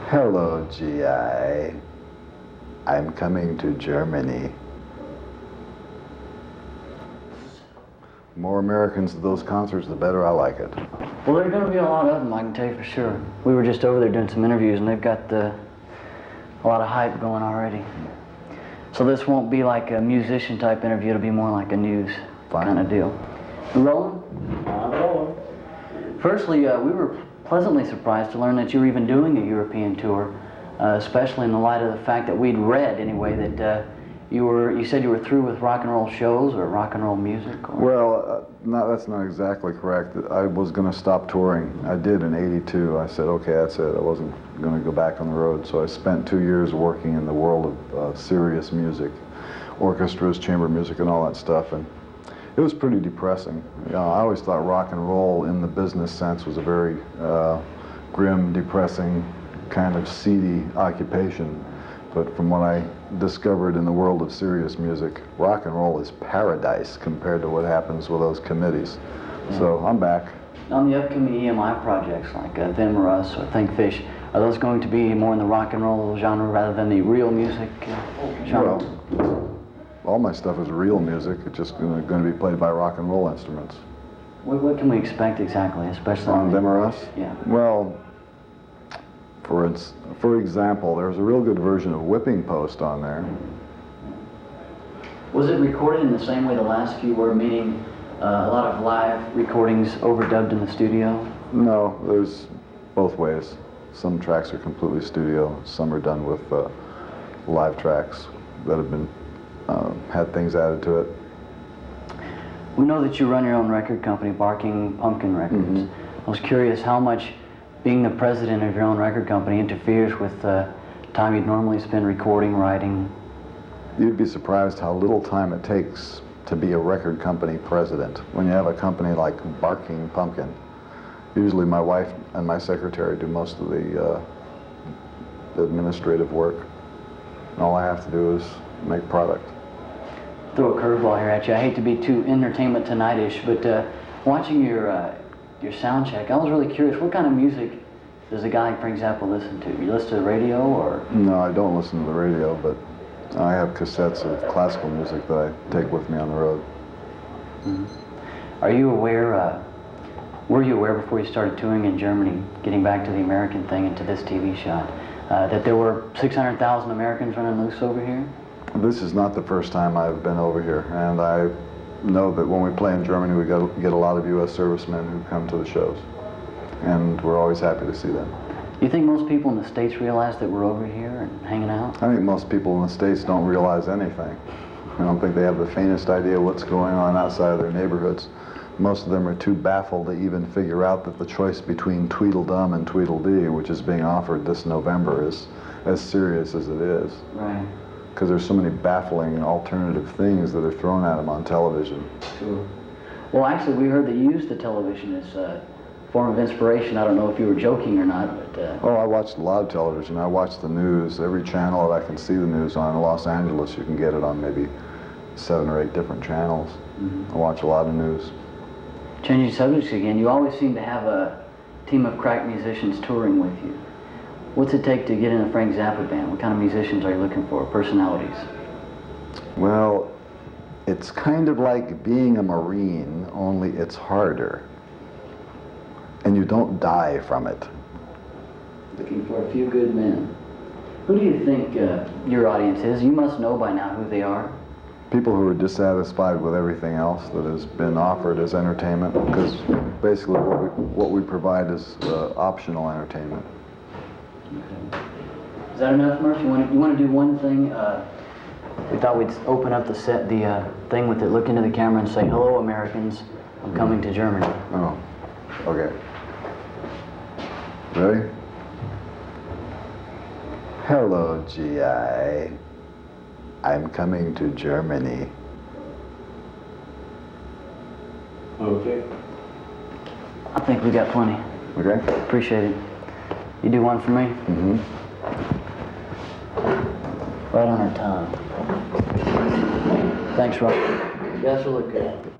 Hello, GI. I'm coming to Germany. More Americans at those concerts, the better I like it. Well, there are going to be a lot of them, I can tell you for sure. We were just over there doing some interviews, and they've got a lot of hype going already. So this won't be like a musician type interview, it'll be more like a news kind of deal. You rolling? I'm rolling. Firstly, we were pleasantly surprised to learn that you were even doing a European tour, especially in the light of the fact that we'd read, anyway, that you said you were through with rock and roll shows or rock and roll music? Or? Well, that's not exactly correct. I was going to stop touring. I did in '82. I said, okay, that's it. I wasn't going to go back on the road. So I spent 2 years working in the world of serious music, orchestras, chamber music, and all that stuff. And it was pretty depressing. You know, I always thought rock and roll in the business sense was a very grim, depressing, kind of seedy occupation. But from what I discovered in the world of serious music, rock and roll is paradise compared to what happens with those committees. Yeah. So I'm back. On the upcoming EMI projects like Them or Us or Think Fish, are those going to be more in the rock and roll genre rather than the real music genre? Well, all my stuff is real music. It's just going to be played by rock and roll instruments. What can we expect exactly, especially on Them or Us? Yeah. Well, for example, there's a real good version of Whipping Post on there. Was it recorded in the same way the last few were, meaning a lot of live recordings overdubbed in the studio? No, there's both ways. Some tracks are completely studio, some are done with live tracks that have been had things added to it. We know that you run your own record company, Barking Pumpkin Records. Mm-hmm. I was curious how much being the president of your own record company interferes with time you'd normally spend recording, writing. You'd be surprised how little time it takes to be a record company president. When you have a company like Barking Pumpkin, usually my wife and my secretary do most of the administrative work. And all I have to do is make product. Throw a curveball here at you. I hate to be too Entertainment Tonight-ish, but watching your sound check, I was really curious, what kind of music does a guy, for example, listen to? You listen to the radio, or? No, I don't listen to the radio, but I have cassettes of classical music that I take with me on the road. Mm-hmm. Are you aware, were you aware before you started touring in Germany, getting back to the American thing and to this TV shot, that there were 600,000 Americans running loose over here? This is not the first time I've been over here, and I know that when we play in Germany, we get a lot of U.S. servicemen who come to the shows, and we're always happy to see them. You think most people in the States realize that we're over here and hanging out? I think most people in the States don't realize anything. I don't think they have the faintest idea what's going on outside of their neighborhoods. Most of them are too baffled to even figure out that the choice between Tweedledum and Tweedledee, which is being offered this November, is as serious as it is. Right. Because there's so many baffling alternative things that are thrown at them on television. Sure. Well, actually, we heard that you used the television as a form of inspiration. I don't know if you were joking or not, but... Oh, I watched a lot of television. I watched the news. Every channel that I can see the news on. In Los Angeles, you can get it on maybe 7 or 8 different channels. Mm-hmm. I watch a lot of news. Changing subjects again, you always seem to have a team of crack musicians touring with you. What's it take to get in a Frank Zappa band? What kind of musicians are you looking for, personalities? Well, it's kind of like being a Marine, only it's harder. And you don't die from it. Looking for a few good men. Who do you think your audience is? You must know by now who they are. People who are dissatisfied with everything else that has been offered as entertainment, because basically what we provide is optional entertainment. Okay. Is that enough, Murph? You want to do one thing? We thought we'd open up the thing with it, look into the camera and say, "Hello, Americans, I'm coming to Germany." Oh, okay. Ready? Hello, GI. I'm coming to Germany. Okay. I think we got plenty. Okay. Appreciate it. You do one for me? Mm-hmm. Right on her tongue. Thanks, Rob. You guys will look good.